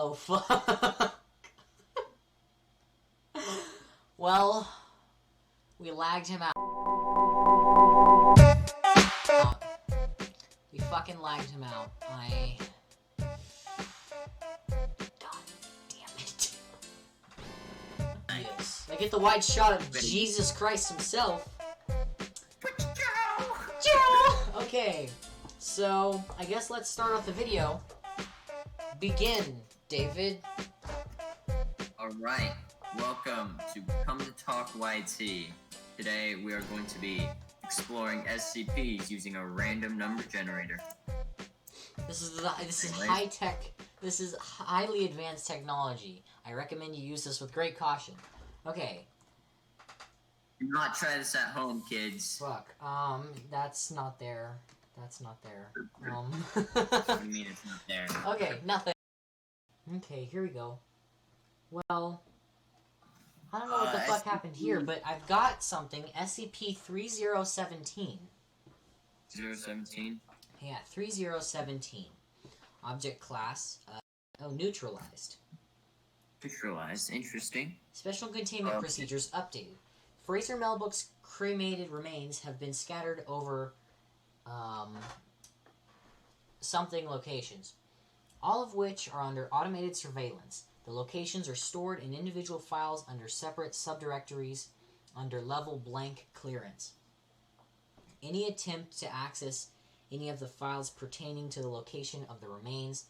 Oh, fuck. Well, we lagged him out. We fucking lagged him out. God damn it. Yes. I get the wide shot of Jesus Christ himself. Okay, so I guess let's start off the video. Begin, David. Alright, welcome to Come to Talk YT. Today we are going to be exploring SCPs using a random number generator. This is high tech. This is highly advanced technology. I recommend you use this with great caution. Okay. Do not try this at home, kids. Fuck. That's not there. That's not there. What do you mean it's not there? Okay, nothing. Okay, here we go. Well, I don't know what the fuck happened here, but I've got something. SCP-3017. 017? Yeah, 3017. Object class, neutralized. Neutralized, interesting. Special containment procedures updated. Fraser Melbook's cremated remains have been scattered over, something locations, all of which are under automated surveillance. The locations are stored in individual files under separate subdirectories under level blank clearance. Any attempt to access any of the files pertaining to the location of the remains,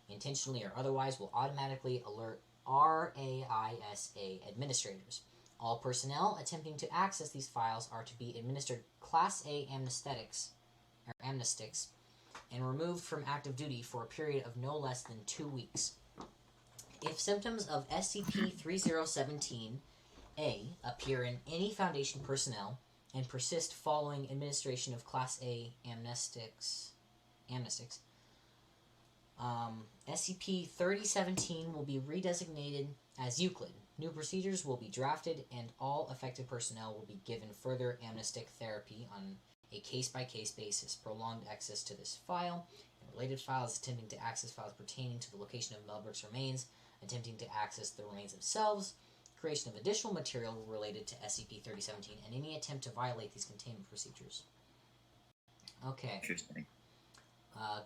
intentionally or otherwise, will automatically alert RAISA administrators. All personnel attempting to access these files are to be administered Class A amnestics, and removed from active duty for a period of no less than 2 weeks. If symptoms of SCP-3017-A appear in any Foundation personnel and persist following administration of Class A amnestics, SCP-3017 will be redesignated as Euclid. New procedures will be drafted, and all affected personnel will be given further amnestic therapy on a case-by-case basis. Prolonged access to this file and related files, attempting to access files pertaining to the location of Melbook's remains, attempting to access the remains themselves, creation of additional material related to SCP-3017, and any attempt to violate these containment procedures. Okay. Interesting.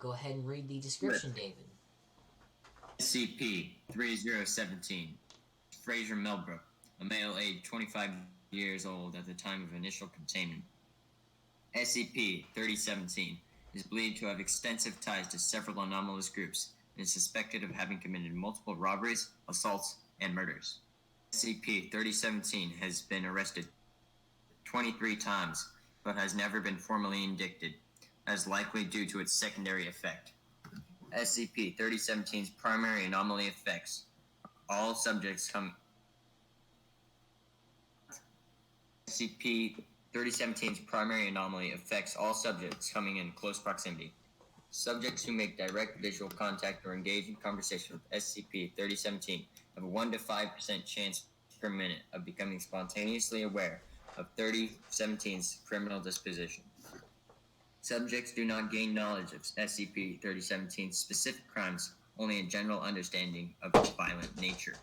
Go ahead and read the description, David. SCP-3017. Fraser Melbrook, a male aged 25 years old at the time of initial containment. SCP-3017 is believed to have extensive ties to several anomalous groups and is suspected of having committed multiple robberies, assaults, and murders. SCP-3017 has been arrested 23 times, but has never been formally indicted, as likely due to its secondary effect. SCP-3017's primary anomaly effects all subjects come. SCP-3017's primary anomaly affects all subjects coming in close proximity. Subjects who make direct visual contact or engage in conversation with SCP-3017 have a 1 to 5% chance per minute of becoming spontaneously aware of 3017's criminal disposition. Subjects do not gain knowledge of SCP-3017's specific crimes, only a general understanding of its violent nature.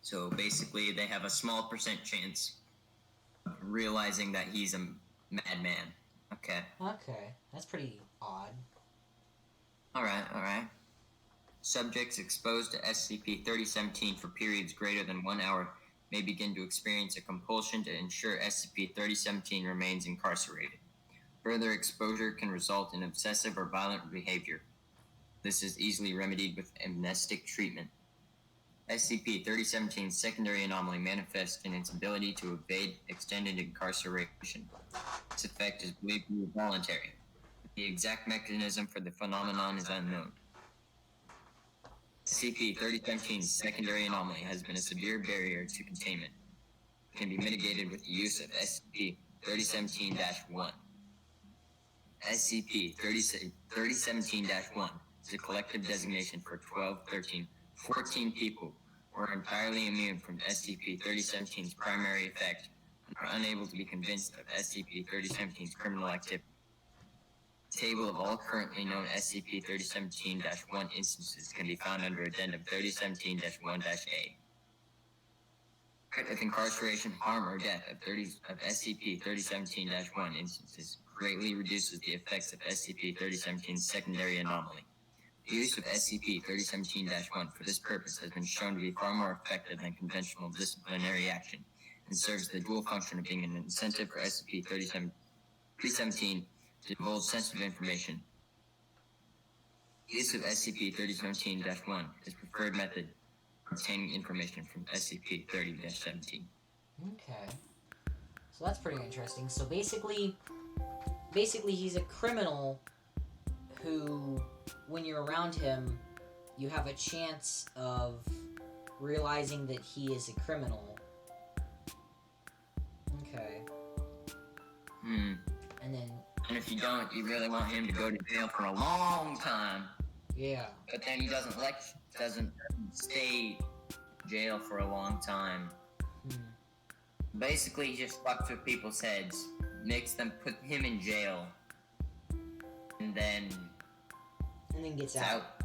So basically, they have a small percent chance of realizing that he's a madman. Okay. Okay, that's pretty odd. Alright. Subjects exposed to SCP-3017 for periods greater than 1 hour may begin to experience a compulsion to ensure SCP-3017 remains incarcerated. Further exposure can result in obsessive or violent behavior. This is easily remedied with amnestic treatment. SCP-3017's secondary anomaly manifests in its ability to evade extended incarceration. This effect is believed to be voluntary. The exact mechanism for the phenomenon is unknown. SCP-3017's secondary anomaly has been a severe barrier to containment. It can be mitigated with the use of SCP-3017-1. SCP-3017-1 is a collective designation for 12, 13, 14 people who are entirely immune from SCP-3017's primary effect and are unable to be convinced of SCP-3017's criminal activity. table of all currently known SCP-3017-1 instances can be found under Addendum 3017-1-A. Threat of incarceration, harm, or death of SCP-3017-1 instances greatly reduces the effects of SCP-3017's secondary anomaly. The use of SCP-3017-1 for this purpose has been shown to be far more effective than conventional disciplinary action, and serves the dual function of being an incentive for SCP-3017 to divulge sensitive information. The use of SCP-3017-1 is preferred method for obtaining information from SCP-30-17. Okay. So that's pretty interesting. So basically he's a criminal who, when you're around him, you have a chance of realizing that he is a criminal. Okay. And if you don't, you really want him to go to jail for a long time. Yeah. But then he doesn't stay jail for a long time. Basically, he just fucks with people's heads, makes them put him in jail, and then gets out.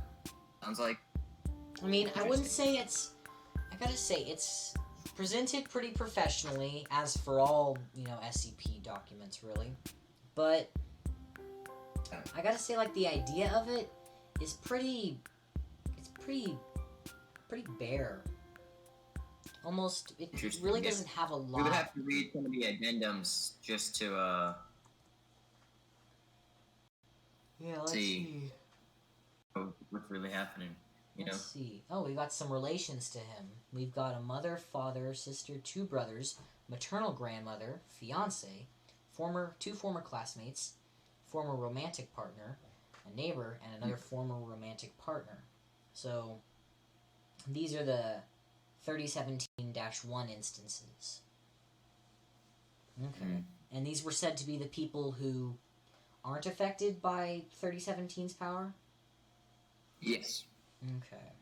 Sounds like. I mean, I wouldn't say it's. I gotta say, it's presented pretty professionally, as for all, SCP documents, really. But I gotta say, like, the idea of it is pretty. It's pretty bare. Almost, it really doesn't have a lot. We would have to read some of the addendums just to let's see what's really happening. Let's see. Oh, we got some relations to him. We've got a mother, father, sister, 2 brothers, maternal grandmother, fiance, two former classmates, former romantic partner, a neighbor, and another former romantic partner. So, these are the 3017-1 instances. Okay. And these were said to be the people who aren't affected by 3017's power? Yes. Okay.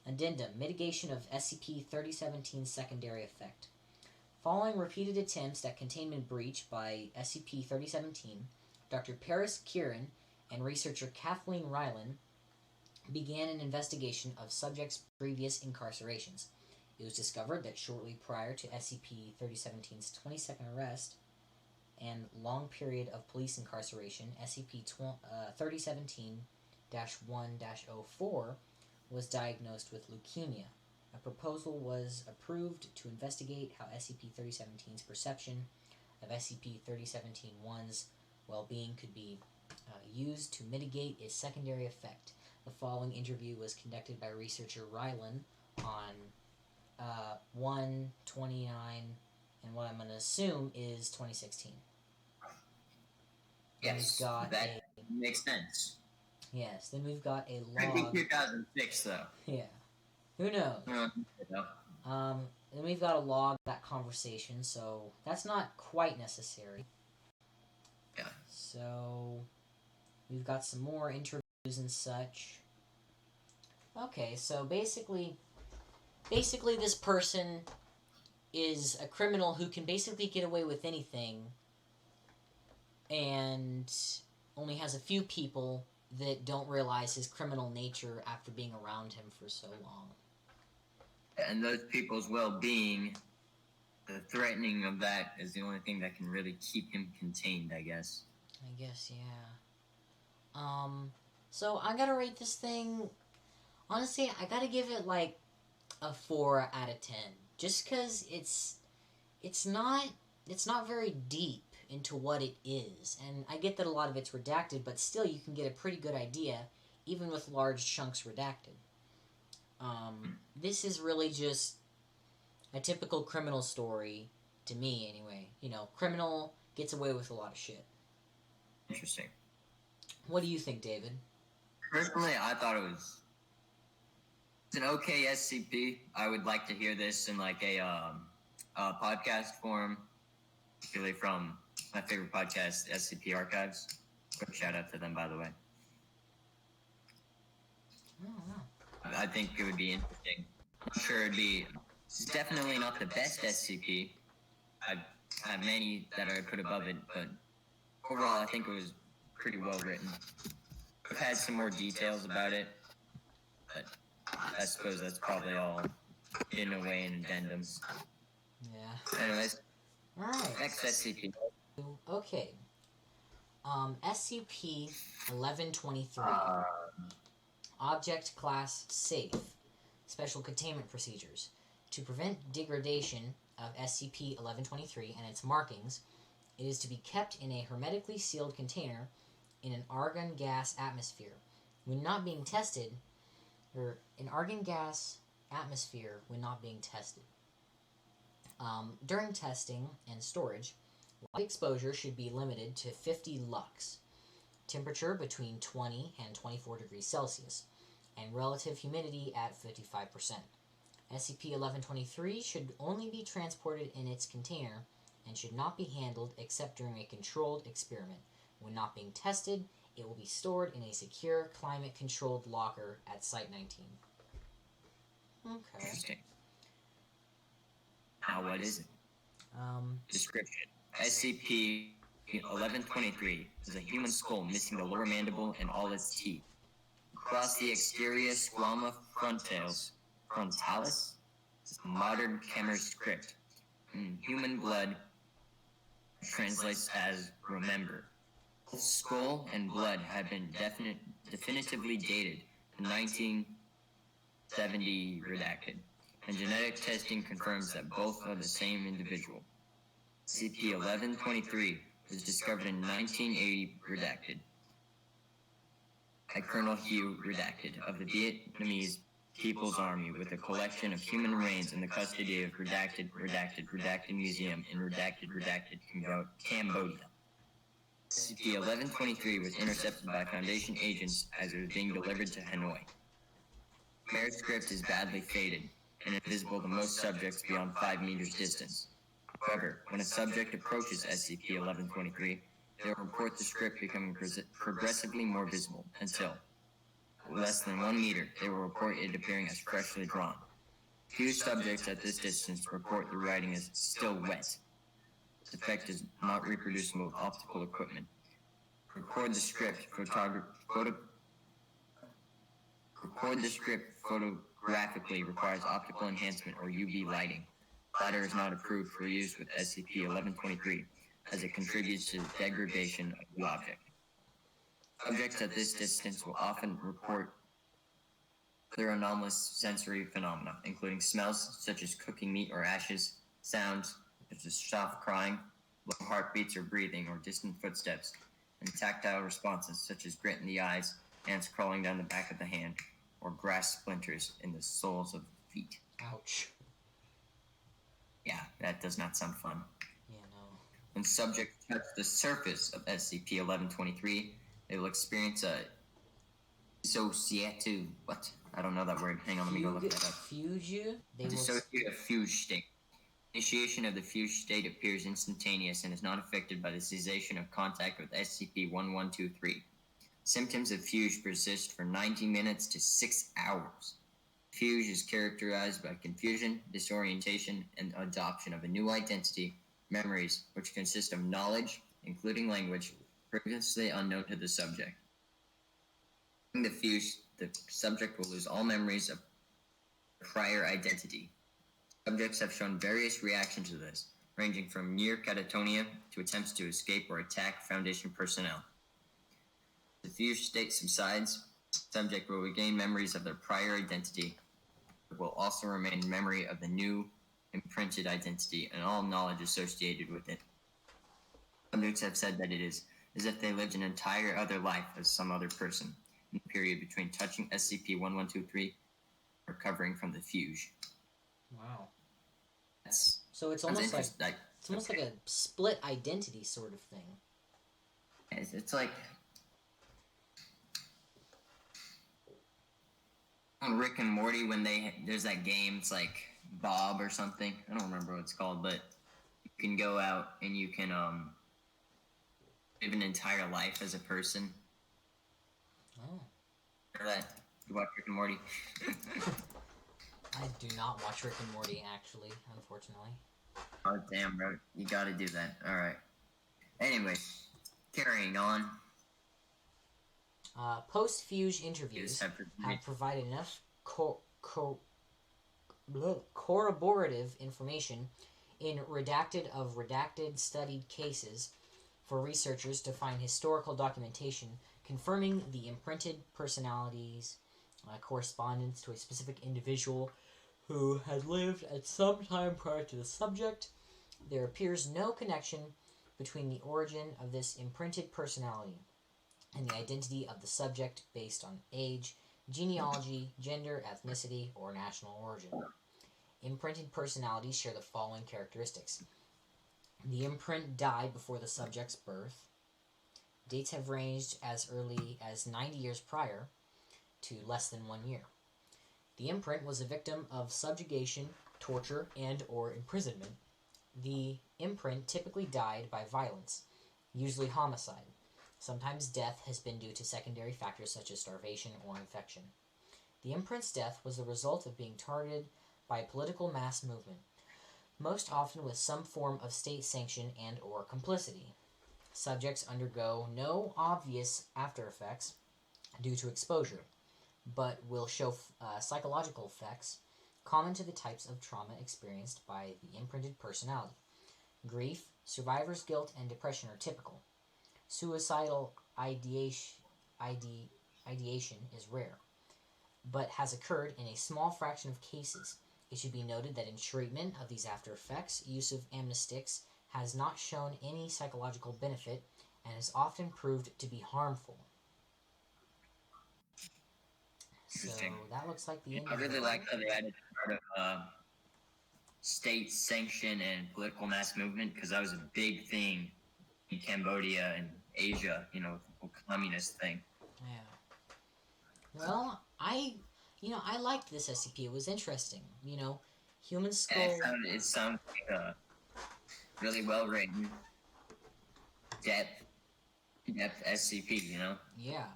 Addendum. Mitigation of SCP-3017's secondary effect. Following repeated attempts at containment breach by SCP-3017, Dr. Paris Kieran and researcher Kathleen Rylan began an investigation of subjects' previous incarcerations. It was discovered that shortly prior to SCP-3017's 22nd arrest and long period of police incarceration, SCP-3017-1-04 was diagnosed with leukemia. A proposal was approved to investigate how SCP-3017's perception of SCP-3017-1's well-being could be used to mitigate its secondary effect. The following interview was conducted by researcher Rylan on 1/29, and what I'm going to assume is 2016. Yes, that makes sense. Yes, then we've got a log. Could be 2006, though. Yeah. Who knows? No. Then we've got a log of that conversation, so that's not quite necessary. Yeah. So, we've got some more interviews and such. Okay, so basically this person is a criminal who can basically get away with anything and only has a few people that don't realize his criminal nature after being around him for so long. And those people's well-being, the threatening of that is the only thing that can really keep him contained, I guess. Yeah. So I gotta rate this thing, honestly, I gotta give it like a 4 out of 10. Just because it's not very deep into what it is. And I get that a lot of it's redacted, but still you can get a pretty good idea, even with large chunks redacted. This is really just a typical criminal story, to me anyway. Criminal gets away with a lot of shit. Interesting. What do you think, David? Personally, I thought it's an okay SCP. I would like to hear this in like a podcast form, particularly from my favorite podcast, SCP Archives. Quick shout out to them, by the way. I think it would be interesting. I'm sure it's definitely not the best SCP. I have many that I put above it, but overall I think it was pretty well written. I've had some more details about it, but I suppose that's probably all in a way in addendums. Yeah. Anyways, Alright. next SCP. Okay. SCP-1123. Object Class Safe. Special Containment Procedures. To prevent degradation of SCP-1123 and its markings, it is to be kept in a hermetically sealed container in an argon gas atmosphere. When not being tested, or an argon gas atmosphere when not being tested. During testing and storage, light exposure should be limited to 50 lux, temperature between 20 and 24 degrees Celsius, and relative humidity at 55%. SCP-1123 should only be transported in its container and should not be handled except during a controlled experiment. When not being tested, it will be stored in a secure, climate-controlled locker at Site-19. Okay. Interesting. Now, what is it? Description. SCP-1123 is a human skull missing the lower mandible and all its teeth. Across the exterior squama frontalis is a modern Khmer script. Human blood translates as remember. Both skull and blood have been definitively dated to 1970 redacted, and genetic testing confirms that both are the same individual. SCP-1123 was discovered in 1980 redacted by Colonel Hugh redacted of the Vietnamese People's Army with a collection of human remains in the custody of redacted museum in redacted Cambodia. SCP-1123 was intercepted by Foundation agents as it was being delivered to Hanoi. Khmer script is badly faded and invisible to most subjects beyond 5 meters distance. However, when a subject approaches SCP-1123, they will report the script becoming progressively more visible until, less than 1 meter, they will report it appearing as freshly drawn. Few subjects at this distance report the writing as still wet. This effect is not reproducible with optical equipment. Record the script photographically requires optical enhancement or UV lighting. The latter is not approved for use with SCP-1123, as it contributes to the degradation of the object. Subjects at this distance will often report other anomalous sensory phenomena, including smells such as cooking meat or ashes, sounds such as soft crying, low heartbeats or breathing, or distant footsteps, and tactile responses such as grit in the eyes, ants crawling down the back of the hand, or grass splinters in the soles of the feet. Ouch. Yeah, that does not sound fun. Yeah, no. When subjects touch the surface of SCP-1123, they will experience a dissociative... What? I don't know that word. Hang on, let me go look that up. Dissociative fugue state. Initiation of the fugue state appears instantaneous and is not affected by the cessation of contact with SCP-1123. Symptoms of fugue persist for 90 minutes to 6 hours. Fugue is characterized by confusion, disorientation, and adoption of a new identity, memories, which consist of knowledge, including language, previously unknown to the subject. During the fugue, the subject will lose all memories of prior identity. Subjects have shown various reactions to this, ranging from near catatonia to attempts to escape or attack Foundation personnel. The fugue state subsides, the subject will regain memories of their prior identity, but will also remain in memory of the new imprinted identity and all knowledge associated with it. Subjects have said that it is as if they lived an entire other life as some other person in the period between touching SCP-1123 and recovering from the fugue. Wow. So it's almost like a split identity sort of thing. It's like on Rick and Morty when there's that game. It's like Bob or something. I don't remember what it's called, but you can go out and you can live an entire life as a person. Oh. Remember that? You watch Rick and Morty? I do not watch Rick and Morty, actually, unfortunately. Oh, damn, bro. You gotta do that. Alright. Anyway, carrying on. Post-fuge interviews have provided enough corroborative information in redacted studied cases for researchers to find historical documentation confirming the imprinted personalities correspondence to a specific individual who had lived at some time prior to the subject. There appears no connection between the origin of this imprinted personality and the identity of the subject based on age, genealogy, gender, ethnicity, or national origin. Imprinted personalities share the following characteristics. The imprint died before the subject's birth. Dates have ranged as early as 90 years prior to less than 1 year. The imprint was a victim of subjugation, torture, and or imprisonment. The imprint typically died by violence, usually homicide. Sometimes death has been due to secondary factors such as starvation or infection. The imprint's death was the result of being targeted by a political mass movement, most often with some form of state sanction and or complicity. Subjects undergo no obvious after effects due to exposure, but will show psychological effects common to the types of trauma experienced by the imprinted personality. Grief, survivor's guilt, and depression are typical. Suicidal ideation is rare, but has occurred in a small fraction of cases. It should be noted that in treatment of these after effects, use of amnestics has not shown any psychological benefit and has often proved to be harmful. So that looks like the end. I really like how they added part of state sanction and political mass movement, because that was a big thing in Cambodia and Asia, the whole communist thing. Yeah. Well, I liked this SCP. It was interesting. Human skull. It sounds like a really well written, depth SCP. Yeah.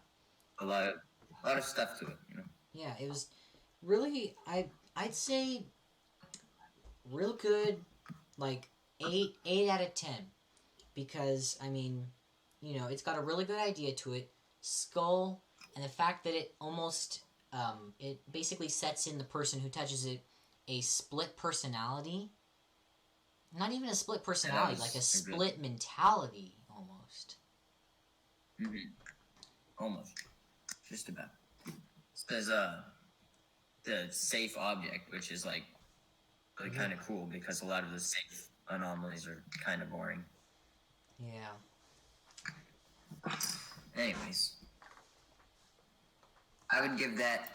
A lot of stuff to it. Yeah, it was really I'd say real good, like 8 out of 10, because it's got a really good idea to it. Skull, and the fact that it almost it basically sets in the person who touches it a split personality. Not even a split personality, like a split mentality almost. Mm-hmm. Almost. Just about. It says the safe object, which is like really kind of cool, because a lot of the safe anomalies are kind of boring. Yeah. Anyways, I would give that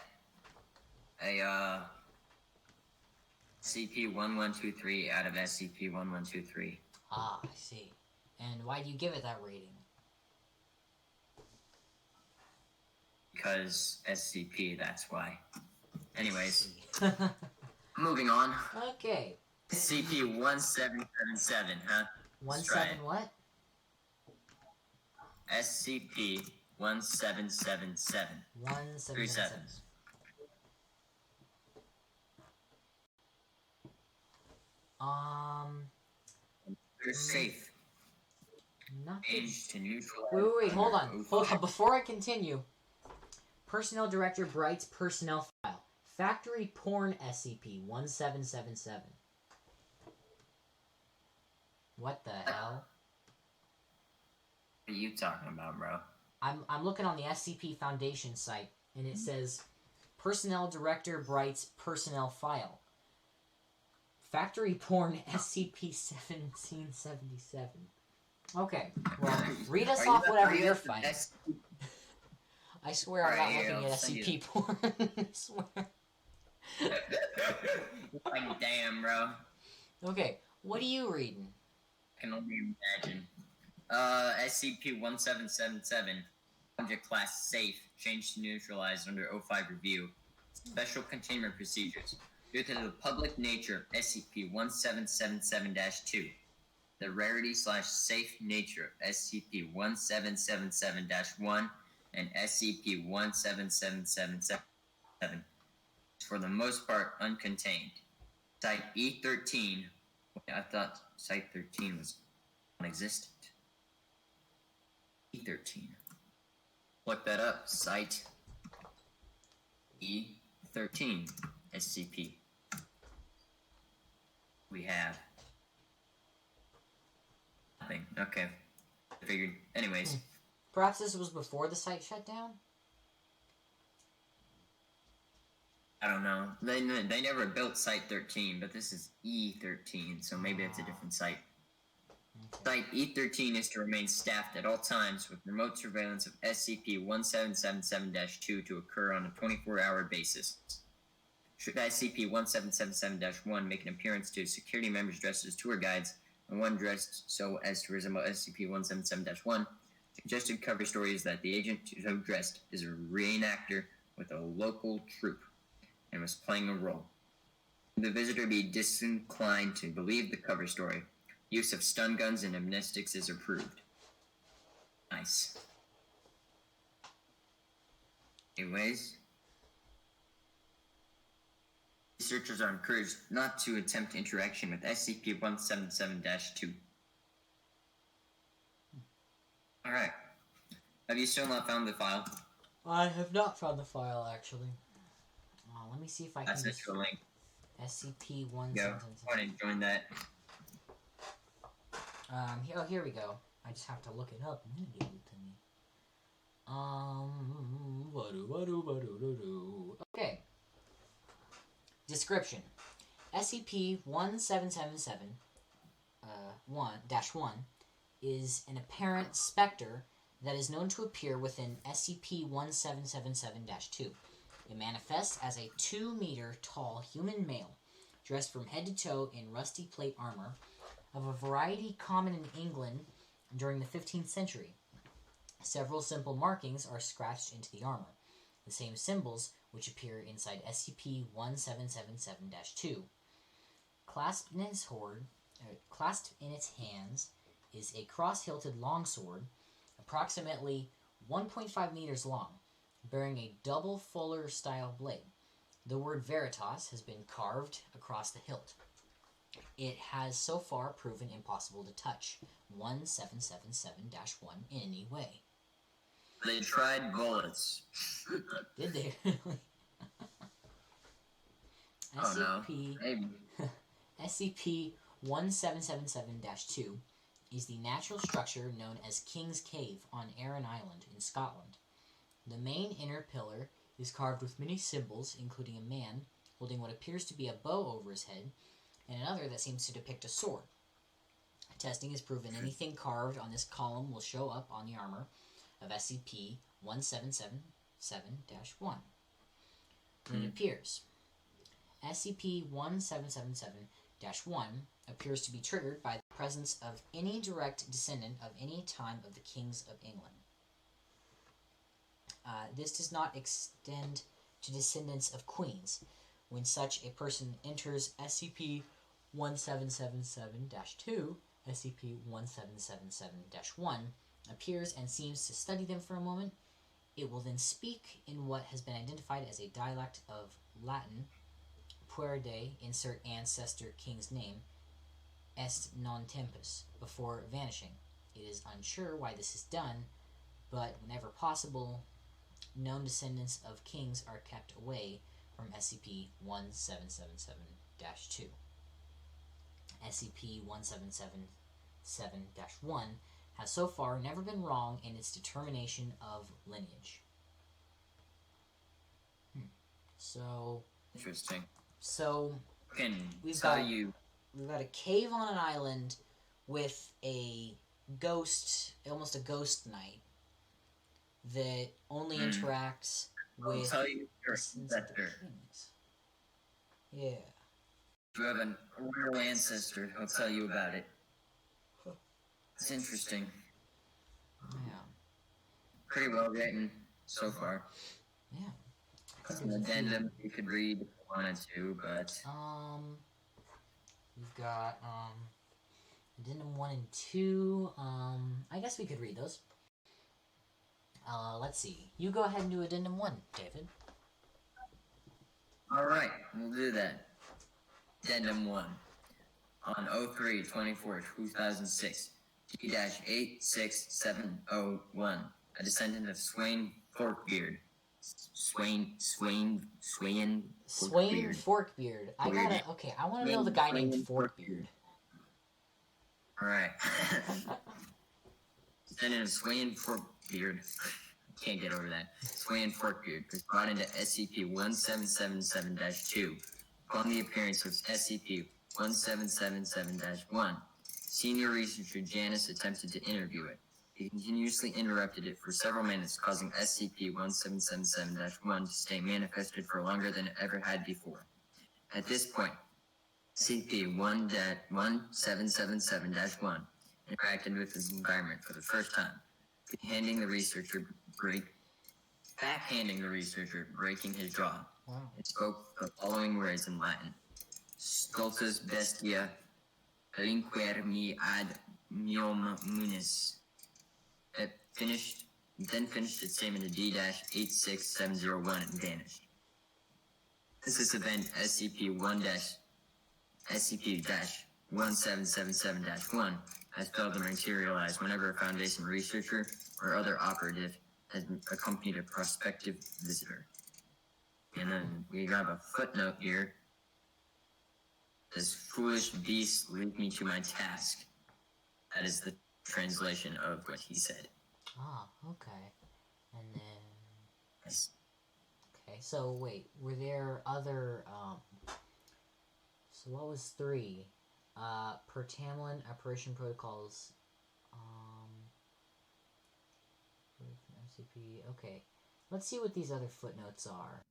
a SCP-1123 out of SCP-1123. Ah, I see. And why do you give it that rating? Because SCP, that's why. Anyways, moving on. Okay. SCP-1777, huh? 17 what? SCP-1777. 1777. They're safe. Nothing. To neutralize. Wait, hold on. Before I continue, Personnel Director Bright's personnel file. Factory Porn SCP-1777. What the hell? What are you talking about, bro? I'm looking on the SCP Foundation site, and it says Personnel Director Bright's personnel file. Factory Porn SCP-1777. Okay, well, read us off whatever you're finding. I swear I'm not looking at SCP porn. I swear. Like, damn, bro. Okay, what are you reading? I can only imagine. SCP-1777. Object class safe. Changed to neutralized under O5 review. Special containment procedures. Due to the public nature of SCP-1777-2. The rarity/safe nature of SCP-1777-1 and SCP-17777 is for the most part uncontained. Site E13. I thought Site 13 was non-existent. E13. Look that up. Site E13 SCP. We have nothing. Okay. I figured. Anyways. Perhaps this was before the site shut down? I don't know. They never built Site 13, but this is E13, so maybe it's a different site. Okay. Site E13 is to remain staffed at all times with remote surveillance of SCP-1777-2 to occur on a 24-hour basis. Should SCP-1777-1 make an appearance to security members dressed as tour guides, and one dressed so as to resemble SCP-177-1, suggested cover story is that the agent so dressed is a reenactor with a local troupe and was playing a role. Should the visitor be disinclined to believe the cover story, use of stun guns and amnestics is approved. Nice. Anyways, researchers are encouraged not to attempt interaction with SCP-177-2. Alright. Have you still not found the file? I have not found the file, actually. Let me see if I can... That's a link. SCP-177. Go ahead and join that. Here we go. I just have to look it up and then give it to me. Okay. Description. SCP-1777 1-1 is an apparent specter that is known to appear within SCP-1777-2. It manifests as a 2-meter tall human male, dressed from head to toe in rusty plate armor, of a variety common in England during the 15th century. Several simple markings are scratched into the armor, the same symbols which appear inside SCP-1777-2. Clasped in its hands is a cross-hilted longsword, approximately 1.5 meters long, bearing a double fuller-style blade. The word Veritas has been carved across the hilt. It has so far proven impossible to touch 1777-1 in any way. They tried bullets. Did they really? SCP, SCP-1777-2 is the natural structure known as King's Cave on Arran Island in Scotland. The main inner pillar is carved with many symbols, including a man holding what appears to be a bow over his head, and another that seems to depict a sword. Testing has proven anything carved on this column will show up on the armor of SCP-1777-1 when it appears. SCP-1777-1 appears to be triggered by the presence of any direct descendant of any time of the Kings of England. This does not extend to descendants of queens. When such a person enters SCP-1777-2, SCP-1777-1 appears and seems to study them for a moment, it will then speak in what has been identified as a dialect of Latin, puerde, insert ancestor king's name, est non tempus, before vanishing. It is unsure why this is done, but whenever possible, known descendants of kings are kept away from SCP-1777-2. SCP-1777-1 has so far never been wrong in its determination of lineage. So... Interesting. So, we've got a cave on an island with a ghost, almost a ghost knight, that only interacts with... I'll tell you your ancestor. Yeah. If you have a real ancestor, I'll tell you about it. It's interesting. Yeah. Pretty well written so far. Yeah. It's an addendum you could read if you wanted to, but... We've got, Addendum 1 and 2, I guess we could read those. Let's see. You go ahead and do Addendum 1, David. Alright, we'll do that. Addendum 1. On 03-24-2006, G-86701, a descendant of Swain Forkbeard. Swain Forkbeard. I want to know the guy named Forkbeard. Alright. Descendant of Swain Forkbeard. Can't get over that. Swain Forkbeard was brought into SCP-1777-2. Upon the appearance of SCP-1777-1, senior researcher Janice attempted to interview it. He continuously interrupted it for several minutes, causing SCP-1777-1 to stay manifested for longer than it ever had before. At this point, SCP-1777-1 interacted with his environment for the first time, backhanding the researcher, breaking his jaw. Wow. It spoke the following words in Latin: Stultus bestia, relinquer me ad meum munis. It then finished its statement to D-86701 and vanished. Since this event, SCP-1777-1 has failed to materialize whenever a Foundation researcher or other operative has accompanied a prospective visitor. And then we have a footnote here. This foolish beast lead me to my task. That is the translation of what he said. Ah, okay. And then... Yes. Okay, so wait, were there other, so what was 3? Per Tamlin, Operation Protocols, MCP, okay. Let's see what these other footnotes are.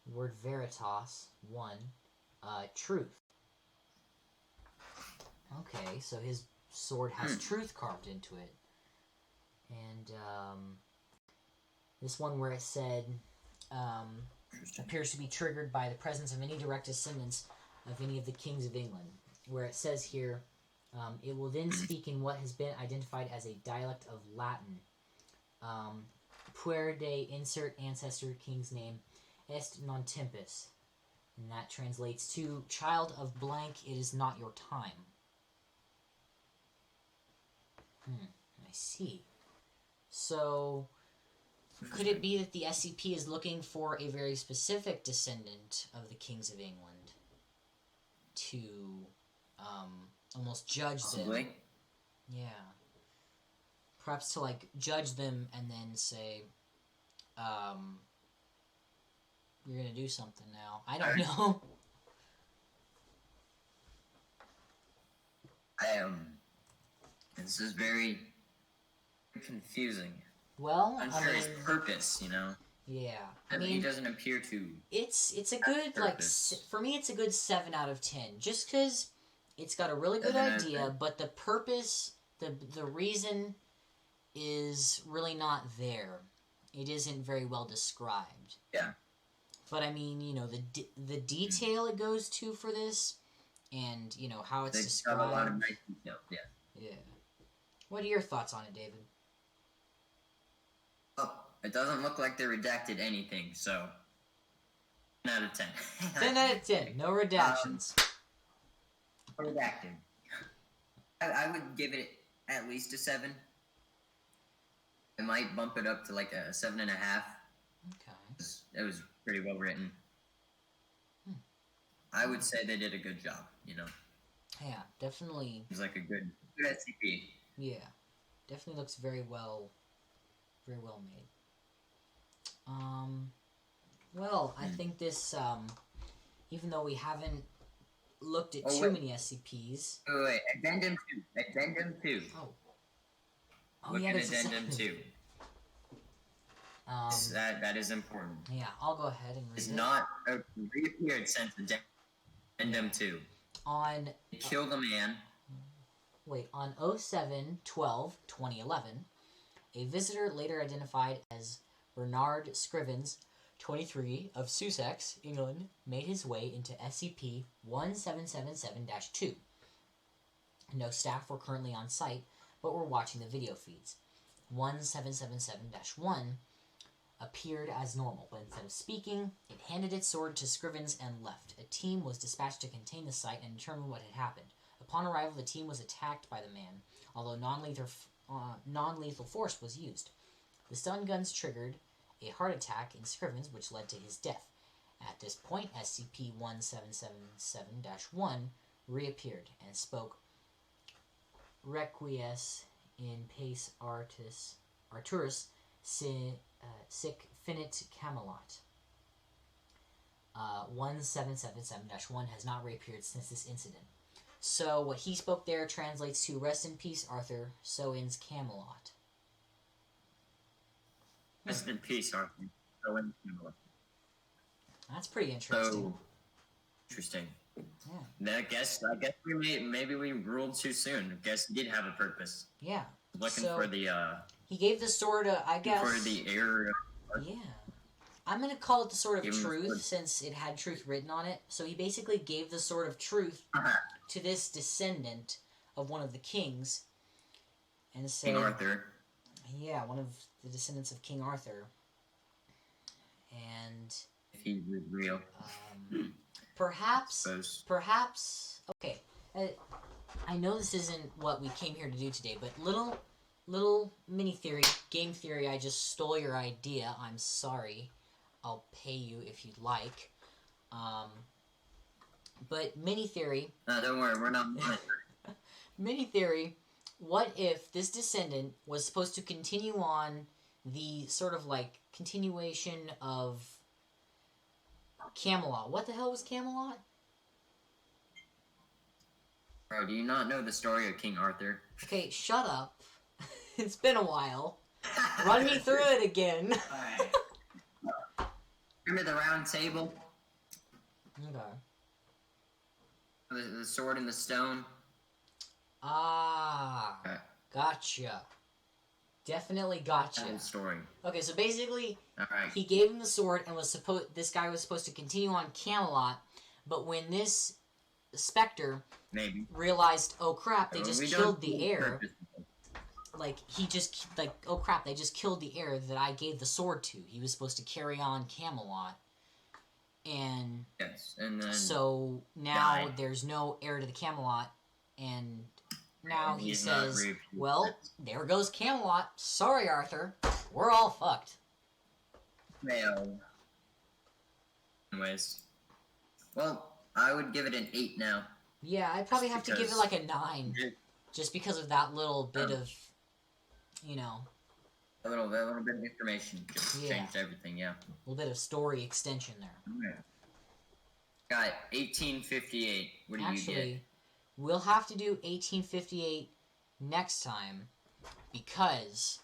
Word Veritas, 1. Truth. Okay, so his sword has truth carved into it. And, this one where it said, appears to be triggered by the presence of any direct descendants of any of the kings of England. Where it says here, it will then speak in what has been identified as a dialect of Latin. Puer de insert ancestor king's name est non tempus. And that translates to, child of blank, it is not your time. I see. So, could it be that the SCP is looking for a very specific descendant of the kings of England to almost judge them? Yeah. Perhaps to, like, judge them and then say, you're gonna do something now. I don't know. This is very confusing. Well, unsure his purpose, you know? Yeah. I mean, he doesn't appear to... It's a good, like, for me it's a good 7 out of 10. Just because it's got a really good idea, but the purpose, the reason is really not there. It isn't very well described. Yeah. But I mean, you know, the detail it goes to for this, and, you know, how it's described. Got a lot of nice detail, yeah. Yeah. What are your thoughts on it, David? Oh, it doesn't look like they redacted anything, so 10 out of 10. 10 out of 10. No redactions. Redacted. I would give it at least a 7. I might bump it up to like a 7.5. Okay. It was pretty well written. I would say they did a good job, you know? Yeah, definitely. It was like a good SCP. Yeah. Definitely looks very well made. Well, I think this, even though we haven't looked at too many SCPs... Wait, Addendum 2. Addendum 2. Oh, Look yeah, at there's Addendum 2. That is important. Yeah, I'll go ahead and read it's it. Not reappeared since Addendum 2. It killed a man. Wait, on 07/12/2011, a visitor later identified as Bernard Scrivens, 23, of Sussex, England, made his way into SCP-1777-2. No staff were currently on site, but were watching the video feeds. 1777-1 appeared as normal, but instead of speaking, it handed its sword to Scrivens and left. A team was dispatched to contain the site and determine what had happened. Upon arrival, the team was attacked by the man. Although non-lethal force was used. The stun guns triggered a heart attack in Scrivens, which led to his death. At this point, SCP-1777-1 reappeared and spoke Requies in pace Arturus sic finit Camelot. 1777-1 has not reappeared since this incident. So what he spoke there translates to "Rest in peace, Arthur. So ends Camelot." Rest in peace, Arthur. So ends Camelot. That's pretty interesting. So interesting. Yeah. I guess maybe we ruled too soon. I guess he did have a purpose. Yeah. Looking for the he gave the sword I guess for the heir. Yeah. I'm gonna call it the Sword of Truth since it had truth written on it. So he basically gave the Sword of Truth to this descendant of one of the kings, and said, King Arthur. Yeah, one of the descendants of King Arthur. And if he was real, perhaps. Okay, I know this isn't what we came here to do today, but little mini theory, game theory. I just stole your idea. I'm sorry. I'll pay you if you'd like. But mini theory. Don't worry, we're not. Mini theory. What if this descendant was supposed to continue on the sort of like continuation of Camelot? What the hell was Camelot? Bro, do you not know the story of King Arthur? Okay, shut up. It's been a while. Run me through it again. Alright. Remember the round table? Okay. The sword and the stone? Ah. Okay. Gotcha. Definitely gotcha. That story. Okay, so basically, Alright. he gave him the sword and this guy was supposed to continue on Camelot, but when this Spectre realized, oh crap, they just killed the heir. Oh crap, they just killed the heir that I gave the sword to. He was supposed to carry on Camelot. And yes, and then so now there's no heir to the Camelot, and now he says, well, there goes Camelot. Sorry, Arthur. We're all fucked. Well, anyways. Well, I would give it an 8 now. Yeah, I'd probably have to give it like a 9. Just because of that little bit of, you know. A little bit of information. Just changed everything, yeah. A little bit of story extension there. Okay. Got 1858. What do you get? Actually, we'll have to do 1858 next time because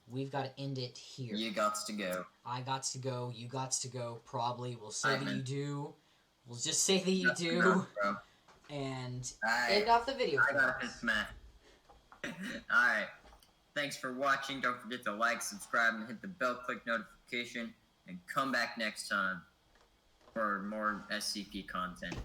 we've got to end it here. You gots to go. I gots to go. You gots to go. Probably. We'll say that you do. We'll just say that you do. And end off the video. I got this, man. Alright. Thanks for watching. Don't forget to like, subscribe, and hit the bell, click notification, and come back next time for more SCP content.